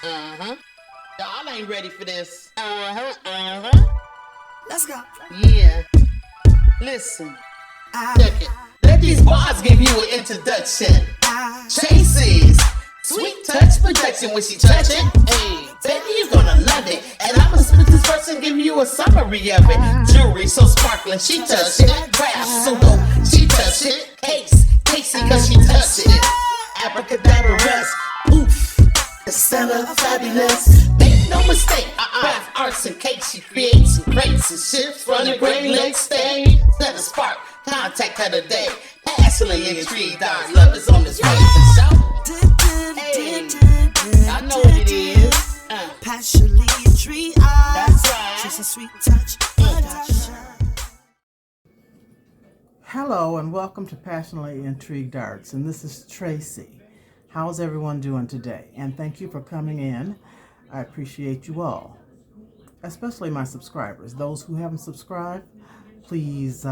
Uh-huh. Y'all ain't ready for this. Let's go. Yeah. Listen. Check it. Let these bars give you an introduction. Tracy's sweet touch protection when she touch it. Hey, baby, you gonna love it. And I'ma split this verse and give you a summary of it. Jewelry so sparkling, she touch it. Craft so dope, she touch it. Casey, cause she touch it. Abracadabra rest. Oof. Estella fabulous. Make no mistake, craft arts and cakes. She creates and creates and shifts from the Great Lakes stage. Set a spark, contact her today. Passionately intrigued, our love is on this way. Hey, I know what it is. Passionately intrigued. That's right. She's a sweet touch. Hello and welcome to Passionately Intrigued Arts, and this is Tracy. How's everyone doing today? And thank you for coming in. I appreciate you all, especially my subscribers. Those who haven't subscribed, please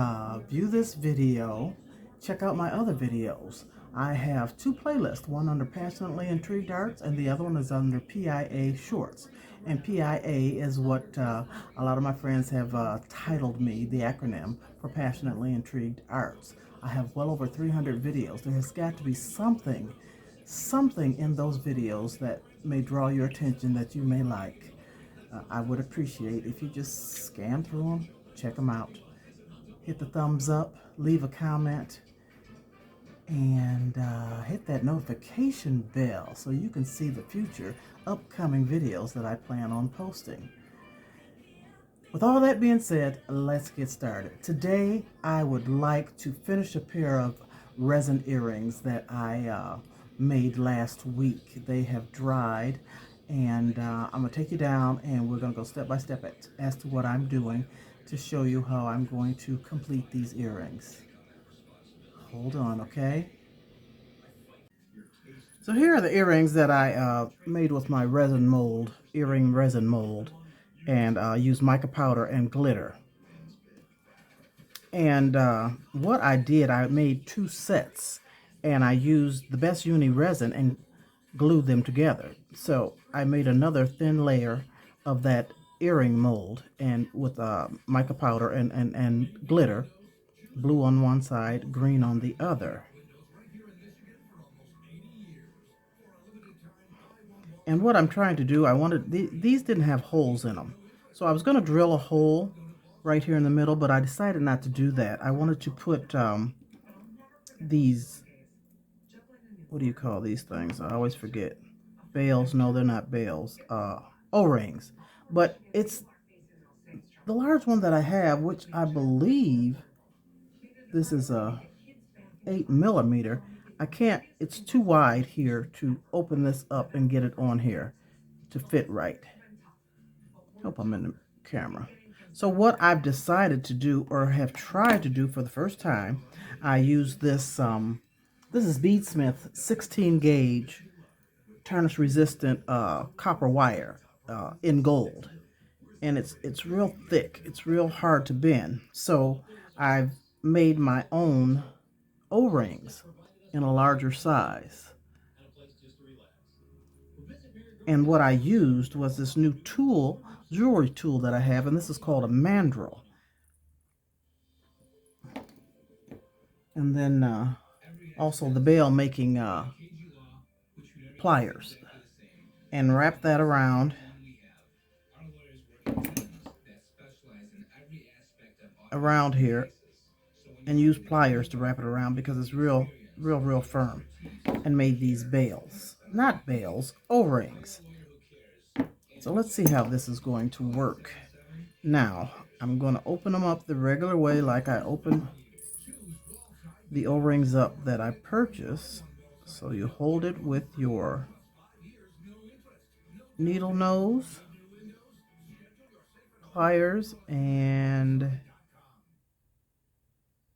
view this video. Check out my other videos. I have two playlists, one under Passionately Intrigued Arts and the other one is under PIA Shorts. And PIA is what a lot of my friends have titled me, the acronym for Passionately Intrigued Arts. I have well over 300 videos. There has got to be something in those videos that may draw your attention that you may like. I would appreciate if you just scan through them, check them out, hit the thumbs up, leave a comment, and hit that notification bell so you can see the future upcoming videos that I plan on posting. With all that being said, let's get started. Today I would like to finish a pair of resin earrings that I made last week. They have dried, and I'm going to take you down and we're going to go step by step as to what I'm doing to show you how I'm going to complete these earrings. Hold on, okay? So here are the earrings that I made with my resin mold, earring resin mold, and used mica powder and glitter. And what I did, I made two sets, and I used the Best Uni resin and glued them together. So I made another thin layer of that earring mold, and with mica powder and glitter, blue on one side, green on the other. And what I'm trying to do, I wanted, these didn't have holes in them. So I was going to drill a hole right here in the middle, but I decided not to do that. I wanted to put these, what do you call these things? I always forget. Bales, no, they're not bales. O-rings. But it's the large one that I have, which I believe this is a 8mm. I can't, it's too wide here to open this up and get it on here to fit right. Hope I'm in the camera. So what I've decided to do, or have tried to do for the first time, I use this, this is Beadsmith 16 gauge tarnish resistant copper wire in gold. And it's real thick, it's real hard to bend. So I've made my own O-rings in a larger size. And what I used was this new tool, jewelry tool that I have, and this is called a mandrel. And then also the bail making pliers. And wrap that around here and use pliers to wrap it around because it's real firm. And made these bails. Not bails, O-rings. So let's see how this is going to work. Now, I'm going to open them up the regular way like I open the O-rings up that I purchased. So you hold it with your needle nose, pliers, and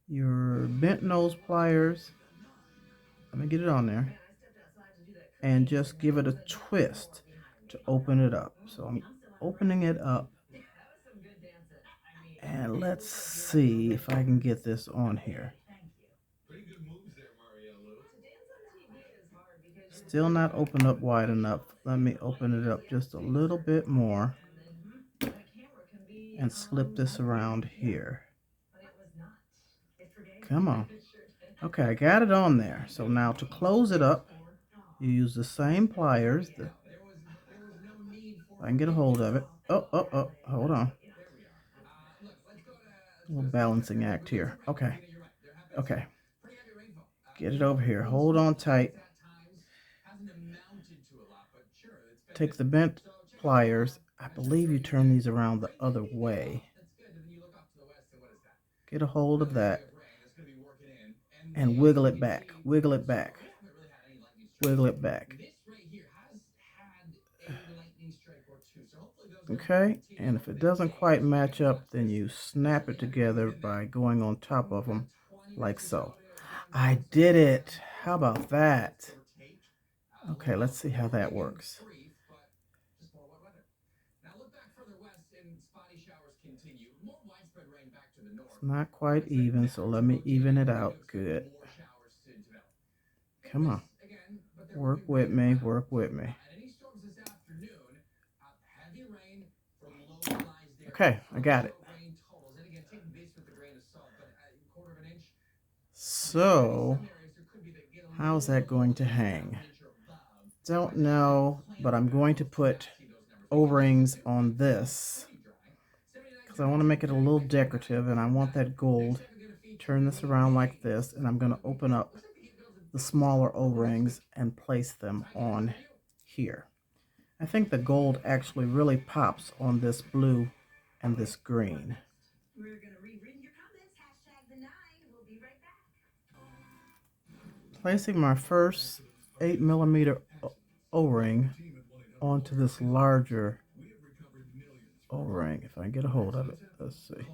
your bent nose pliers. Let me get it on there. And just give it a twist to open it up. So I'm opening it up. And let's see if I can get this on here. It's Still not opened up wide enough. Let me open it up just a little bit more and slip this around here. Come on. Okay, I got it on there. So now to close it up, you use the same pliers. I can get a hold of it. Oh, hold on. A little balancing act here. Okay. Get it over here. Hold on tight. Take the bent pliers. I believe you turn these around the other way. Get a hold of that and wiggle it back. Wiggle it back. Wiggle it back. Okay, and if it doesn't quite match up, then you snap it together by going on top of them like so. I did it. How about that? Okay, let's see how that works. It's not quite even, so let me even it out. Good. Come on. Work with me, work with me. Okay, I got it. So, how's that going to hang? Don't know, but I'm going to put O-rings on this because I want to make it a little decorative and I want that gold. Turn this around like this and I'm going to open up the smaller O-rings and place them on here. I think the gold actually really pops on this blue and this green. Placing my first 8mm O-ring onto this larger O-ring. If I can get a hold of it. Let's see.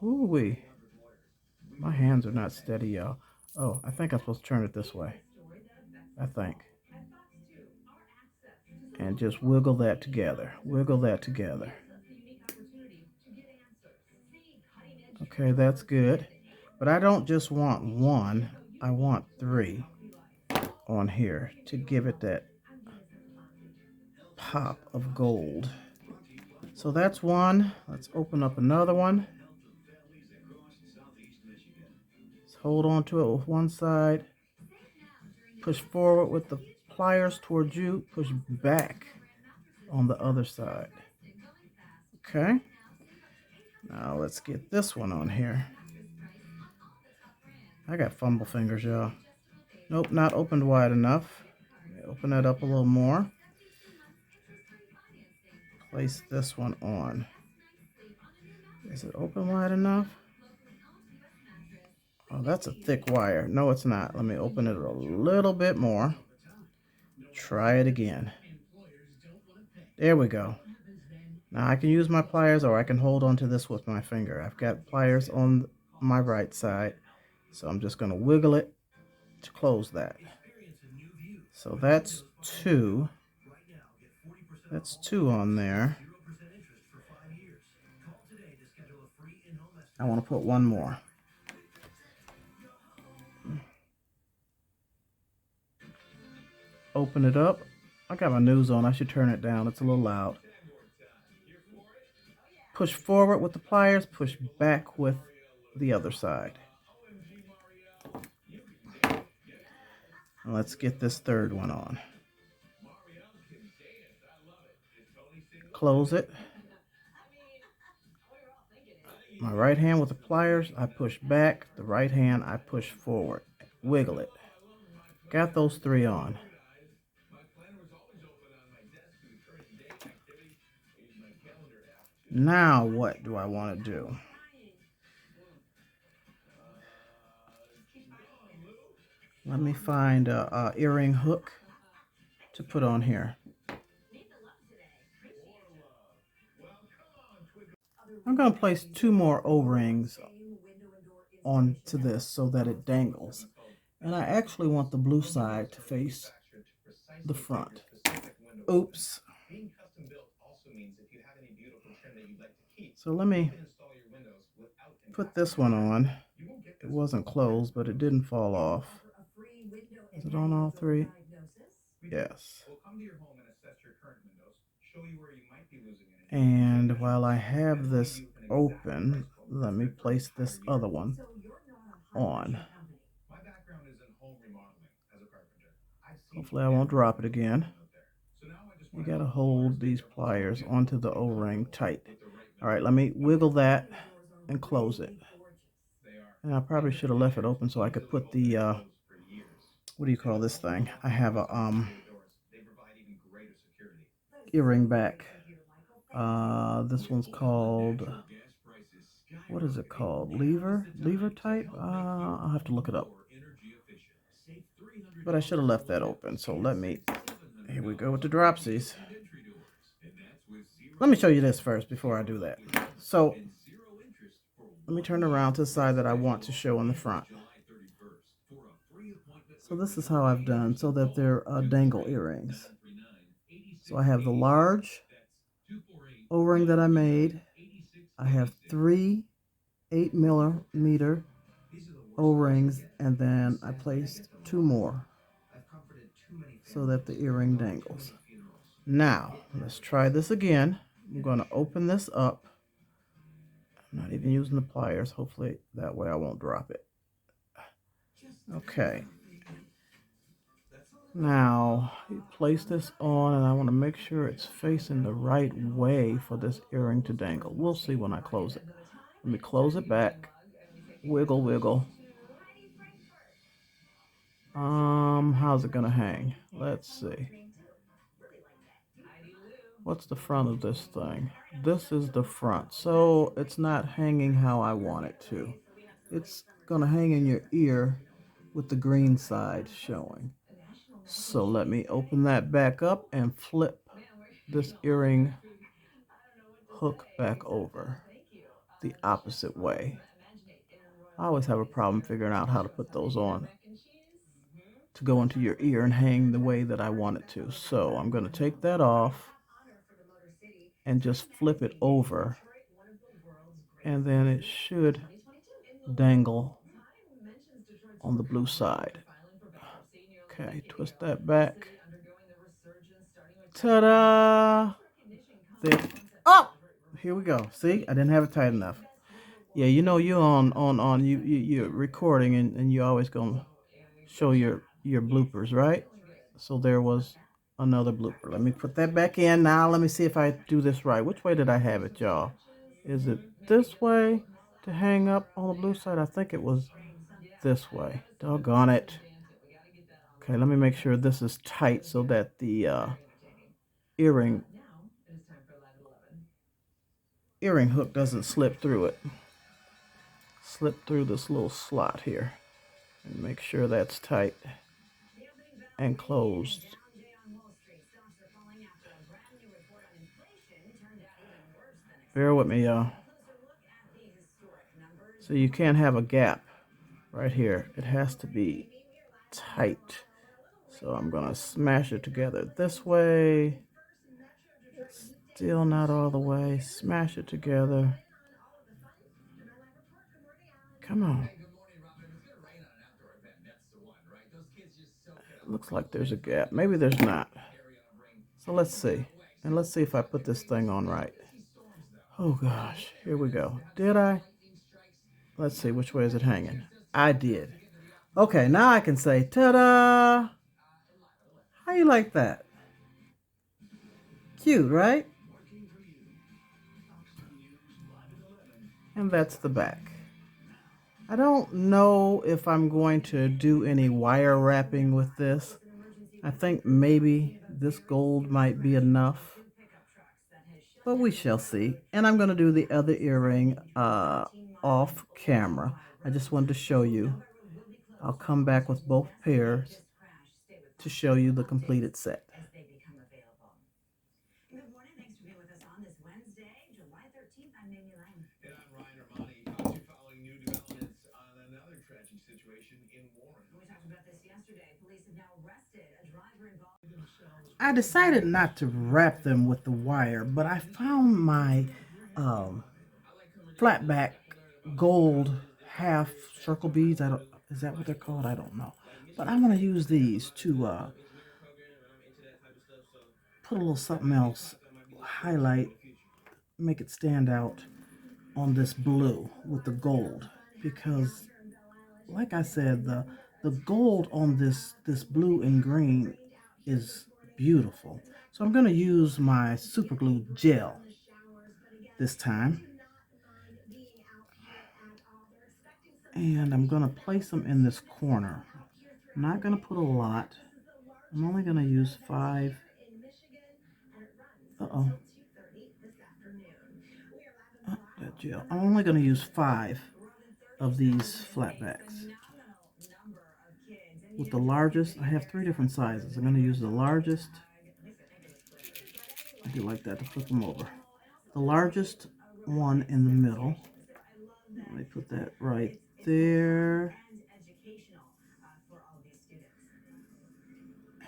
Ooh-wee. My hands are not steady, y'all. Oh, I think I'm supposed to turn it this way. I think. And just wiggle that together. Wiggle that together. Okay, that's good. But I don't just want one. I want 3 on here to give it that pop of gold. So that's one. Let's open up another one. Let's hold on to it with one side. Push forward with the pliers towards you. Push back on the other side. Okay. Now let's get this one on here. I got fumble fingers, y'all. Nope, not opened wide enough. Open that up a little more. Place this one on. Is it open wide enough? Oh, that's a thick wire. No, it's not. Let me open it a little bit more. Try it again. There we go. Now I can use my pliers or I can hold on to this with my finger. I've got pliers on my right side, so I'm just going to wiggle it to close that. So that's 2. That's 2 on there. I want to put one more. Open it up. I got my news on. I should turn it down. It's a little loud. Push forward with the pliers. Push back with the other side. Let's get this third one on. Close it. My right hand with the pliers, I push back. The right hand, I push forward. Wiggle it. Got those 3 on. Now what do I want to do? Let me find a earring hook to put on here. I'm going to place 2 more O-rings onto this so that it dangles. And I actually want the blue side to face the front. Oops. So let me put this one on. It wasn't closed, but it didn't fall off. Is it on all 3? Yes. And while I have this open, let me place this other one on. Hopefully I won't drop it again. You gotta hold these pliers onto the O-ring tight. All right, let me wiggle that and close it. And I probably should have left it open so I could put the what do you call this thing? I have a earring back. This one's called, what is it called? Lever type? I'll have to look it up. But I should have left that open. So let me, here we go with the dropsies. Let me show you this first before I do that. So let me turn around to the side that I want to show in the front. So this is how I've done so that they're dangle earrings. So I have the large O-ring that I made. I have 3 8mm O-rings, and then I placed 2 more so that the earring dangles. Now, let's try this again. I'm going to open this up. I'm not even using the pliers. Hopefully that way I won't drop it. Okay. Now, you place this on, and I want to make sure it's facing the right way for this earring to dangle. We'll see when I close it. Let me close it back. Wiggle, wiggle. How's it gonna hang? Let's see. What's the front of this thing? This is the front, so it's not hanging how I want it to. It's gonna hang in your ear with the green side showing. So let me open that back up and flip this earring hook back over the opposite way. I always have a problem figuring out how to put those on to go into your ear and hang the way that I want it to. So I'm going to take that off and just flip it over, and then it should dangle on the blue side. Okay, twist that back. Ta-da! There. Oh! Here we go. See, I didn't have it tight enough. Yeah, you know you're on you're recording, and you always gonna show your bloopers, right? So there was another blooper. Let me put that back in now. Let me see if I do this right. Which way did I have it, y'all? Is it this way to hang up on the blue side? I think it was this way. Doggone it. Okay, let me make sure this is tight so that the earring hook doesn't slip through it. Slip through this little slot here. And make sure that's tight and closed. Bear with me, y'all. So you can't have a gap right here. It has to be tight. So I'm going to smash it together this way. Still not all the way. Smash it together. Come on. It looks like there's a gap. Maybe there's not. So let's see. And let's see if I put this thing on right. Oh gosh, here we go. Did I? Let's see, which way is it hanging? I did. Okay, now I can say, ta-da! How you like that? Cute, right? And that's the back. I don't know if I'm going to do any wire wrapping with this. I think maybe this gold might be enough, but we shall see. And I'm going to do the other earring off camera. I just wanted to show you. I'll come back with both pairs to show you the completed set. I decided not to wrap them with the wire, but I found my flat back gold half circle beads. Is that what they're called? I don't know. But I'm going to use these to put a little something else, highlight, make it stand out on this blue with the gold, because like I said, the gold on this blue and green is beautiful. So I'm going to use my super glue gel this time, and I'm going to place them in this corner. I'm not going to put a lot. I'm only going to use 5. That gel. I'm only going to use 5 of these flatbacks. With the largest, I have 3 different sizes. I'm going to use the largest. I do like that to flip them over. The largest one in the middle. Let me put that right there.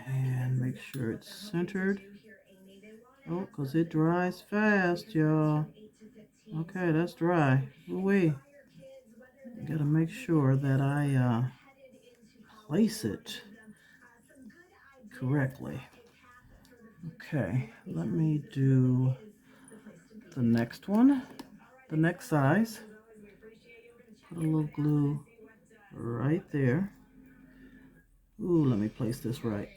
And make sure it's centered. Oh, because it dries fast, y'all. Okay, that's dry. Ooh-wee. Gotta make sure that I place it correctly. Okay, let me do the next one, the next size. Put a little glue right there. Ooh, let me place this right.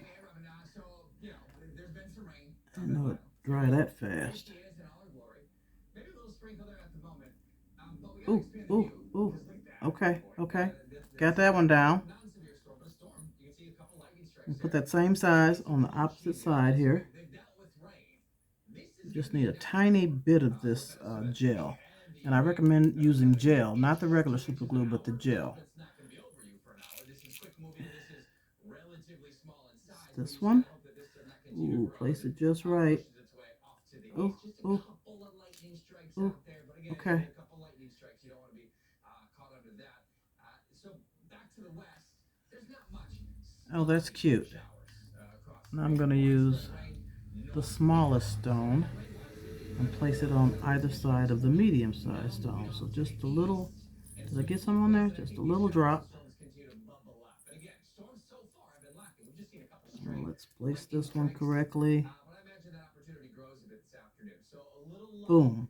I know it dry that fast. Ooh, ooh, ooh. Okay, okay. Got that one down. And put that same size on the opposite side here. You just need a tiny bit of this gel. And I recommend using gel, not the regular super glue, but the gel. This one. Ooh, place it just right. Ooh, ooh, ooh. Okay. Oh, that's cute. Now I'm going to use the smallest stone and place it on either side of the medium-sized stone. So just a little, did I get some on there? Just a little drop. And let's place this one correctly. Boom.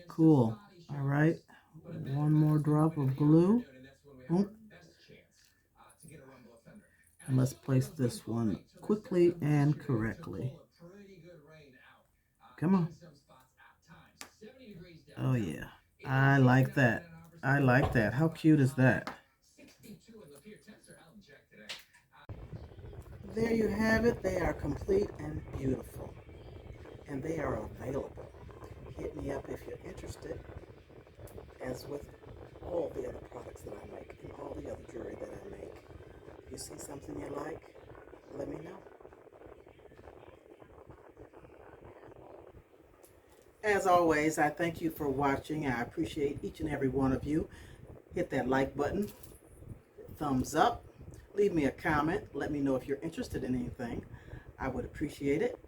Cool. All right. One more drop of glue. Boom. And let's place this one quickly and correctly. Come on. Oh yeah, I like that. I like that. How cute is that? There you have it. They are complete and beautiful. And they are available. Hit me up if you're interested. As with all the other products that I make and all the other jewelry that I make. If you see something you like, let me know. As always, I thank you for watching. I appreciate each and every one of you. Hit that like button, thumbs up, leave me a comment. Let me know if you're interested in anything. I would appreciate it.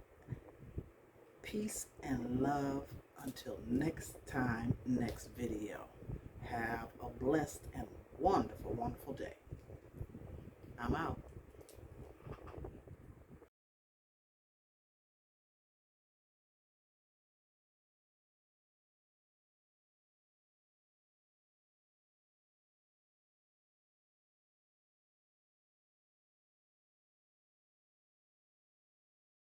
Peace and love until next time, next video. Have a blessed and wonderful, wonderful day. I'm out.